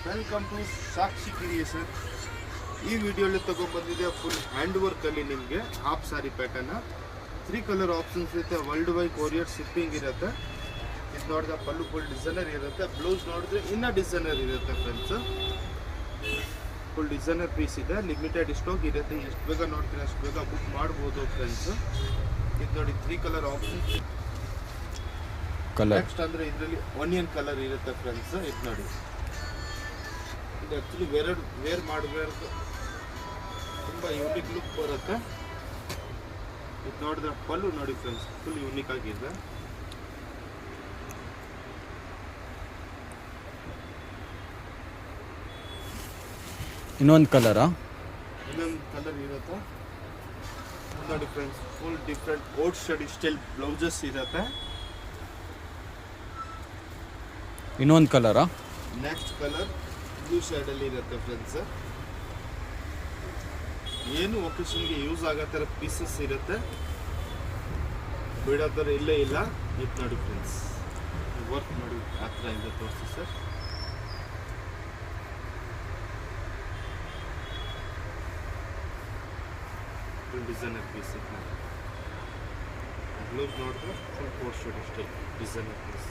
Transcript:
Welcome to Sakshi creation. ಈ ವಿಡಿಯೋಲಿ ತಗೊಂಡ್ಬಂದಿದೆ full hand ವರ್ಕಲ್ಲಿ ನಿಮಗೆ ಹಾಫ್ ಸಾರಿ ಪ್ಯಾಟರ್ನ 3 ಕಲರ್ ಆಪ್ಷನ್ಸ್ ಇರುತ್ತೆ. ವರ್ಲ್ಡ್ ವೈಡ್ ಕೊರಿಯರ್ ಶಿಪ್ಪಿಂಗ್ ಇರುತ್ತೆ. ಇದು ನೋಡಿದ್ರೆ ಪಲ್ಲು ಫುಲ್ ಡಿಸೈನರ್ ಇರುತ್ತೆ. ಬ್ಲೌಸ್ ನೋಡಿದ್ರೆ ಇನ್ನೂ ಡಿಸೈನರ್ ಇರುತ್ತೆ ಫ್ರೆಂಡ್ಸ್. ಫುಲ್ ಡಿಸೈನರ್ ಪೀಸ್ ಇದೆ. ಲಿಮಿಟೆಡ್ ಸ್ಟಾಕ್ ಇರುತ್ತೆ. ಎಷ್ಟು ಬೇಗ ನೋಡ್ತೀನಿ ಅಷ್ಟು ಬೇಗ ಬುಕ್ ಮಾಡ್ಬೋದು ಫ್ರೆಂಡ್ಸ್. ಇದು ನೋಡಿ 3 ಕಲರ್ ಆಪ್ಷನ್ಸ್. ನೆಕ್ಸ್ಟ್ ಅಂದರೆ ಇದರಲ್ಲಿ ಆನಿಯನ್ ಕಲರ್ ಇರುತ್ತೆ ಫ್ರೆಂಡ್ಸ್. ಇದು ನೋಡಿ, ಇದು ಆ್ಯಕ್ಚುಲಿ ವೇರ್ ಮಾಡಬೇಕು, ತುಂಬ ಯೂನಿಕ್ ಲುಕ್ ಬರುತ್ತೆ. ಇದು ನೋಡಿದ್ರೆ ಪಲ್ಲು ನೋಡಿ ಫ್ರೆಂಡ್ಸ್, ಫುಲ್ ಯೂನಿಕ್ ಆಗಿದೆ. ಇನ್ನೊಂದು ಕಲರ್ ಇರುತ್ತೆ ನೋಡಿ ಫ್ರೆಂಡ್ಸ್. ಫುಲ್ ಡಿಫ್ರೆಂಟ್ ಕೋಟ್ ಸ್ಟಡಿ ಸ್ಟೈಲ್ ಬ್ಲೌಸಸ್ ಇರುತ್ತೆ. ಇನ್ನೊಂದು ಕಲರಾ? ನೆಕ್ಸ್ಟ್ ಕಲರ್ ಬ್ಲೂ ಶೇಡಲ್ಲಿ ಇರುತ್ತೆ ಫ್ರೆಂಡ್ಸ್. ಏನು ಒಕೇಶನ್ಗೆ ಯೂಸ್ ಆಗೋ ಥರ ಪೀಸಸ್ ಇರುತ್ತೆ, ಬಿಡೋ ಥರ ಇಲ್ಲೇ ಇಲ್ಲ. ಇದು ನೋಡಿ ಫ್ರೆಂಡ್ಸ್, ವರ್ಕ್ ಮಾಡಿ ಆ ಥರ ಇಂದ ತೋರಿಸಿ sir. Full designer piece. Blouse ನೋಡಿದ್ರೆ full coat study style designer piece.